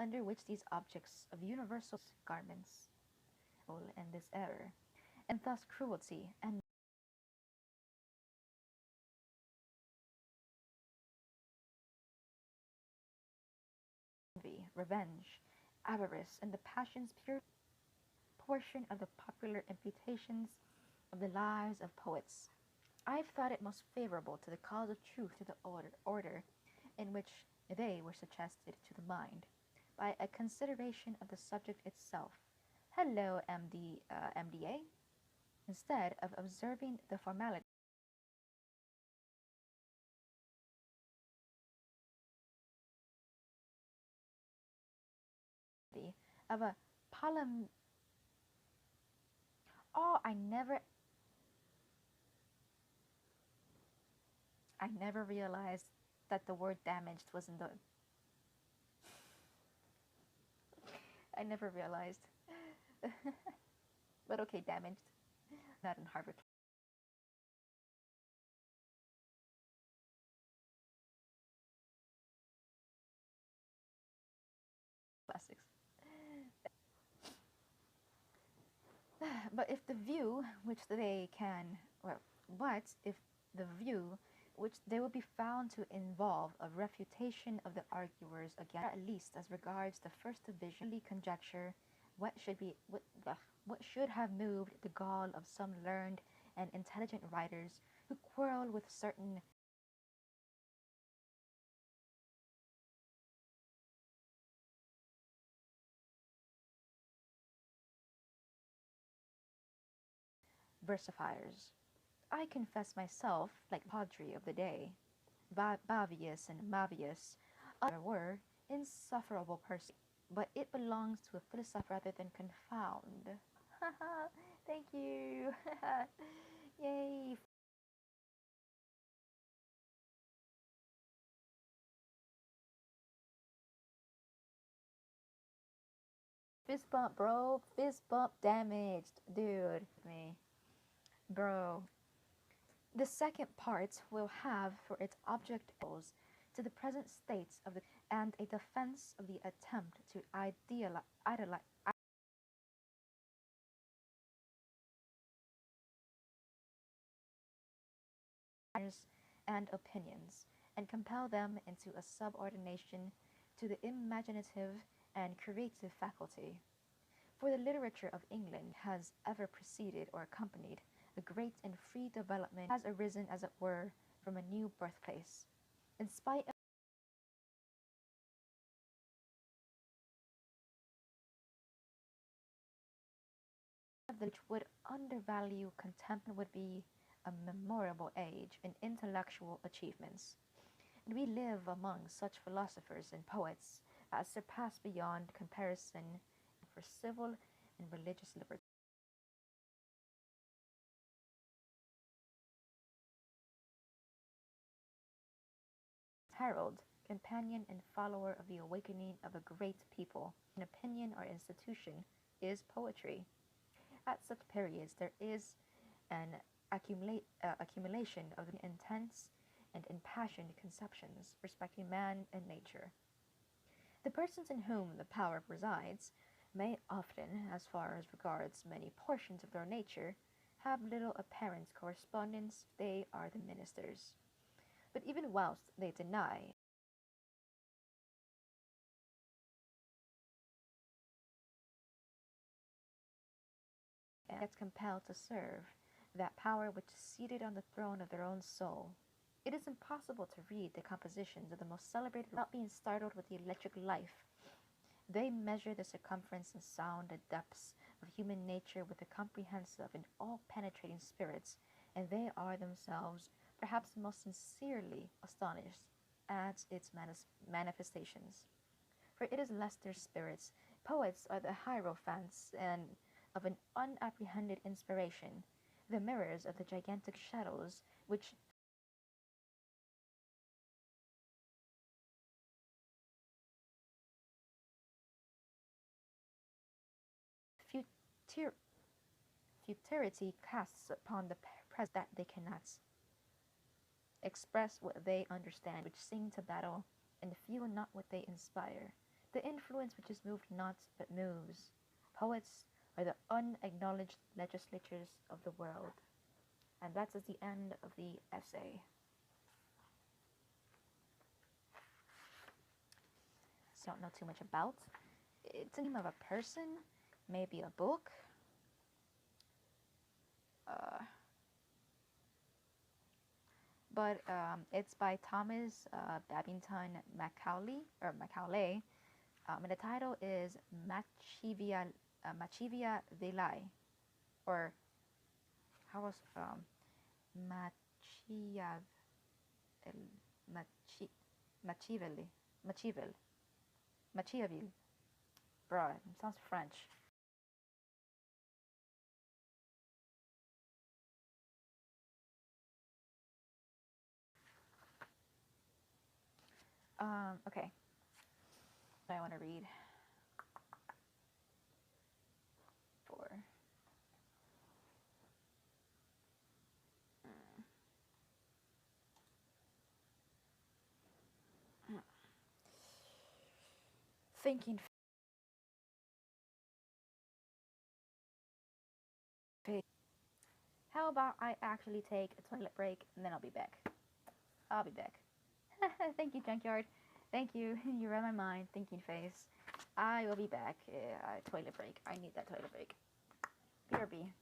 under which these objects of universal garments and this error, and thus cruelty and envy, revenge, avarice, and the passions pure portion of the popular imputations of the lives of poets. I've thought it most favorable to the cause of truth to the order in which they were suggested to the mind, by a consideration of the subject itself. Hello, MDA. Instead of observing the formality of a polym. Oh, I never realized that the word damaged was in the. I never realized. But okay, damaged. Not in Harvard classics. But if the view which they can, well, what if the view which they will be found to involve a refutation of the arguers again, at least as regards the first division, conjecture what should have moved the gall of some learned and intelligent writers who quarrel with certain versifiers. I confess myself, like Padre of the day, Bavius and Mavius, were insufferable persons, but it belongs to a philosopher rather than confound. Thank you. Yay. Fist bump, bro. Fist bump damaged. Dude, me. Bro. The second part will have for its object to the present states of the and a defense of the attempt to idolize and opinions, and compel them into a subordination to the imaginative and creative faculty. For the literature of England has ever preceded or accompanied a great and free development, has arisen, as it were, from a new birthplace. In spite of which would undervalue contempt would be a memorable age in intellectual achievements. And we live among such philosophers and poets as surpass beyond comparison for civil and religious liberty. Herald, companion and follower of the awakening of a great people, an opinion or institution, is poetry. At such periods, there is an accumulation of intense and impassioned conceptions respecting man and nature. The persons in whom the power resides may often, as far as regards many portions of their nature, have little apparent correspondence if they are the ministers. But even whilst they deny and yet compelled to serve that power which is seated on the throne of their own soul, it is impossible to read the compositions of the most celebrated without being startled with the electric life. They measure the circumference and sound and depths of human nature with the comprehensive and all-penetrating spirits, and they are themselves perhaps most sincerely astonished at its manifestations. For it is less their spirits. Poets are the hierophants and of an unapprehended inspiration, the mirrors of the gigantic shadows which futur- futurity casts upon the present that they cannot express what they understand, which sing to battle and feel not what they inspire. the influence which is moved not but moves. Poets are the unacknowledged legislatures of the world. And that is the end of the essay. So I don't know too much about. It's the name of a person, maybe a book. But it's by Thomas Babington Macaulay, and the title is Machiavelli, or how was Machiavel, Machiavelli, Machiavelli. Bro, it sounds French. Okay. I want to read. 4. Thinking phase. How about I actually take a toilet break and then I'll be back. I'll be back. Thank you, Junkyard. Thank you. You read my mind. Thinking phase. I will be back. Toilet break. I need that toilet break. BRB.